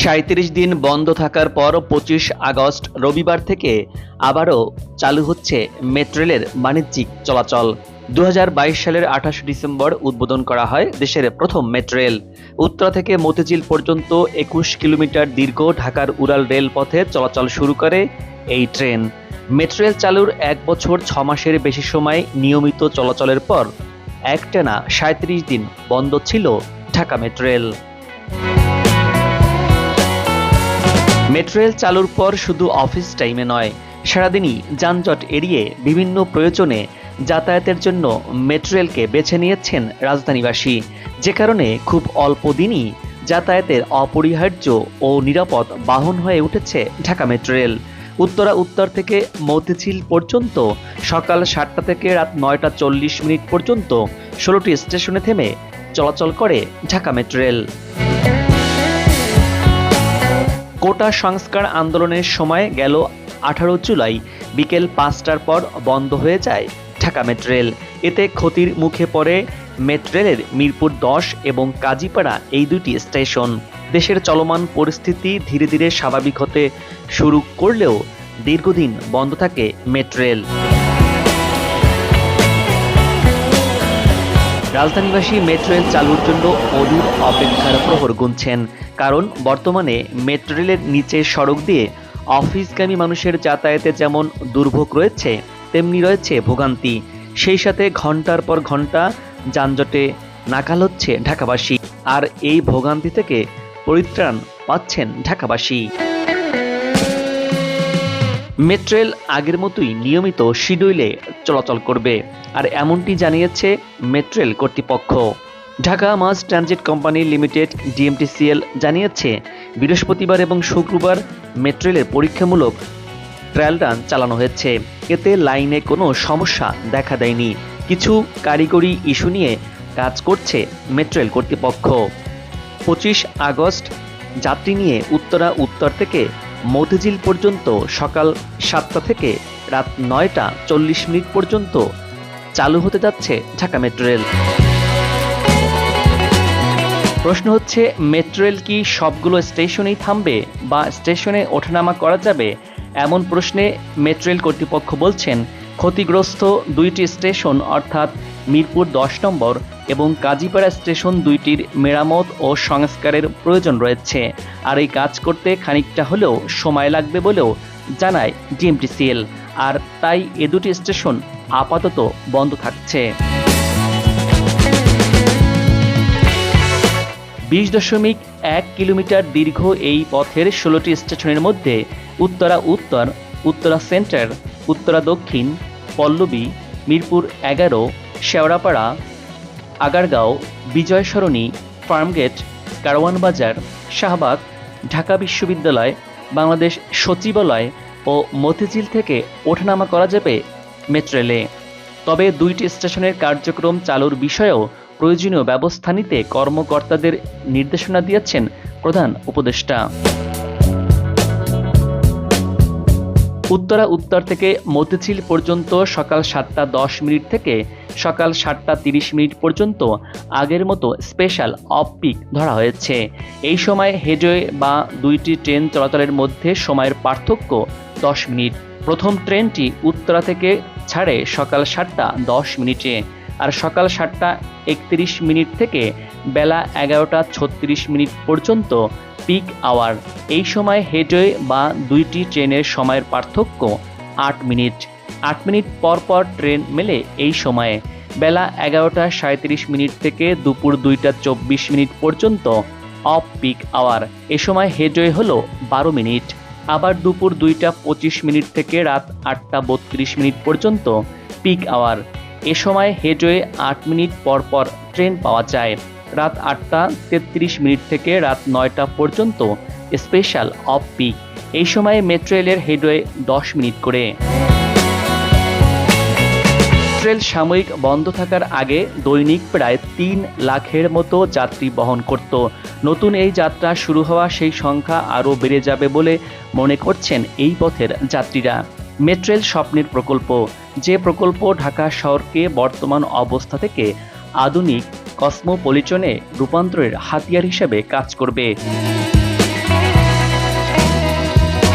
৩৭ দিন বন্ধ থাকার পর ২৫ আগস্ট রবিবার থেকে আবারও চালু হচ্ছে মেট্রো রেলের বাণিজ্যিক চলাচল। ২০২২ সালের ২৮ ডিসেম্বর উদ্বোধন করা হয় দেশের প্রথম মেট্রো রেল। উত্তরা থেকে মতিঝিল পর্যন্ত ২১ কিলোমিটার দীর্ঘ ঢাকার উড়াল রেলপথে চলাচল শুরু করে এই ট্রেন। মেট্রো রেল চালুর ১ বছর ৬ মাসের বেশি সময় নিয়মিত চলাচলের পর একটানা ৩৭ দিন বন্ধ ছিল Dhaka metro rail. Metro rail চালুর পর শুধু অফিস টাইমে নয়, সারাদিনই যানজট এড়িয়ে বিভিন্ন প্রয়োজনে যাতায়াতের জন্য মেট্রো রেলকে বেছে নিয়েছেন রাজধানীবাসী, যে কারণে খুব অল্প দিনই যাতায়াতের অপরিহার্য ও নিরাপদ বাহন হয়ে উঠেছে ঢাকা মেট্রো রেল। উত্তরা উত্তর থেকে মতিঝিল পর্যন্ত সকাল ৭টা থেকে রাত ৯টা ৪০ মিনিট পর্যন্ত ১৬টি স্টেশনে থেমে চলাচল করে ঢাকা মেট্রো রেল। কোটা সংস্কার আন্দোলনের সময় গেল ১৮ জুলাই বিকেল ৫টার পর বন্ধ হয়ে যায় ঢাকা মেট্রো রেল। এতে ক্ষতির মুখে পড়ে মেট্রো রেলের মিরপুর ১০ এবং কাজীপাড়া এই দুটি স্টেশন। দেশের চলমান পরিস্থিতি ধীরে ধীরে স্বাভাবিক হতে শুরু করলেও দীর্ঘদিন বন্ধ থাকে মেট্রো রেল। রাজধানীবাসী মেট্রো রেল চালুর জন্য অধীর অপেক্ষার প্রহর গুনছেন, কারণ বর্তমানে মেট্রো রেলের নিচে সড়ক দিয়ে অফিসগামী মানুষের যাতায়াতে যেমন দুর্ভোগ রয়েছে, তেমনি রয়েছে ভোগান্তি। সেই সাথে ঘন্টার পর ঘন্টা যানজটে নাকাল হচ্ছে ঢাকাবাসী, আর এই ভোগান্তি থেকে পরিত্রাণ পাচ্ছেন ঢাকাবাসী। মেট্রো রেল আগের মতোই নিয়মিত শিডিউলে চলাচল করবে, আর এমনটি জানিয়েছে মেট্রো রেল কর্তৃপক্ষ। Dhaka mass transit company limited DMTCL জানিয়েছে, বৃহস্পতিবার এবং শুক্রবার মেট্রো রেলের পরীক্ষামূলক ট্রায়াল রান চালানো হয়েছে। এতে লাইনে কোনো সমস্যা দেখা দেয়নি। কিছু কারিগরি ইস্যু নিয়ে কাজ করছে মেট্রো রেল কর্তৃপক্ষ। ২৫ আগস্ট যাত্রী নিয়ে উত্তরা উত্তর থেকে মতিঝিল পর্যন্ত সকাল ৭টা থেকে রাত ৯টা ৪০ মিনিট পর্যন্ত চালু হতে যাচ্ছে ঢাকা মেট্রো রেল। প্রশ্ন হচ্ছে, মেট্রো রেল কি সবগুলো স্টেশনেই থামবে বা স্টেশনে ওঠানামা করা যাবে? এমন প্রশ্নে মেট্রো রেল কর্তৃপক্ষ বলছেন, ক্ষতিগ্রস্ত দুইটি স্টেশন অর্থাৎ মিরপুর ১০ নম্বর এবং কাজীপাড়া স্টেশন দুইটির মেরামত ও সংস্কারের প্রয়োজন রয়েছে, আর এই কাজ করতে খানিকটা হলেও সময় লাগবে বলেও জানায় ডিএমটিসিএল, আর তাই এ দুটি স্টেশন আপাতত বন্ধ থাকছে। ২০.১ কিলোমিটার দীর্ঘ এই পথের ১৬টি স্টেশনের মধ্যে উত্তরা উত্তর, উত্তরা সেন্টার, উত্তরা দক্ষিণ, পল্লবী, মিরপুর ১১, শেওড়াপাড়া, আগারগাঁও, বিজয় সরণি, ফার্মগেট, কারওয়ান বাজার, শাহবাগ, ঢাকা বিশ্ববিদ্যালয়, বাংলাদেশ সচিবালয় ও মতিঝিল থেকে ওঠানামা করা যাবে মেট্রো রেলে। তবে দুইটি স্টেশনের কার্যক্রম চালুর বিষয়েও প্রয়োজনীয় ব্যবস্থা নিতে কর্মকর্তাদের নির্দেশনা দিয়েছেন প্রধান উপদেষ্টা। উত্তরা উত্তর থেকে মতিঝিল পর্যন্ত সকাল ৭টা ১০ মিনিট থেকে সকাল ৭টা ৩০ মিনিট পর্যন্ত আগের মতো স্পেশাল অফ পিক ধরা হয়েছে। এই সময় হেডওয়ে বা দুইটি ট্রেন চলাচলের মধ্যে সময়ের পার্থক্য ১০ মিনিট। প্রথম ট্রেনটি উত্তরা থেকে ছাড়ে সকাল ৭টা ১০ মিনিটে, আর সকাল ৭টা ৩১ মিনিট থেকে বেলা ১১টা ৩৬ মিনিট পর্যন্ত পিক আওয়ার। এই সময় হেডওয়ে বা দুইটি ট্রেনের সময়ের পার্থক্য ৮ মিনিট। ৮ মিনিট পর পর ট্রেন মেলে এই সময়ে। বেলা ১১টা ৩৭ মিনিট থেকে দুপুর ২টা ২৪ মিনিট পর্যন্ত অফ পিক আওয়ার। এ সময় হেডওয়ে হলো ১২ মিনিট। আবার দুপুর ২টা ২৫ মিনিট থেকে রাত ৮টা ৩২ মিনিট পর্যন্ত পিক আওয়ার। এ সময় হেডওয়ে ৮ মিনিট পর পর ট্রেন পাওয়া যায়। রাত ৮টা ৩৩ মিনিট থেকে রাত ৯টা পর্যন্ত স্পেশাল অফ পিক। এই সময়ে মেট্রো রেলের হেডওয়ে ১০ মিনিট করে। রেল সাময়িক বন্ধ থাকার আগে দৈনিক প্রায় ৩ লাখের মতো যাত্রী বহন করত। নতুন এই যাত্রা শুরু হওয়া সেই সংখ্যা আরও বেড়ে যাবে বলে মনে করছেন এই পথের যাত্রীরা। মেট্রো রেল স্বপ্নের প্রকল্প, যে প্রকল্প ঢাকা শহরকে বর্তমান অবস্থা থেকে আধুনিক কসমোপলিটনে রূপান্তরের হাতিয়ার হিসেবে কাজ করবে।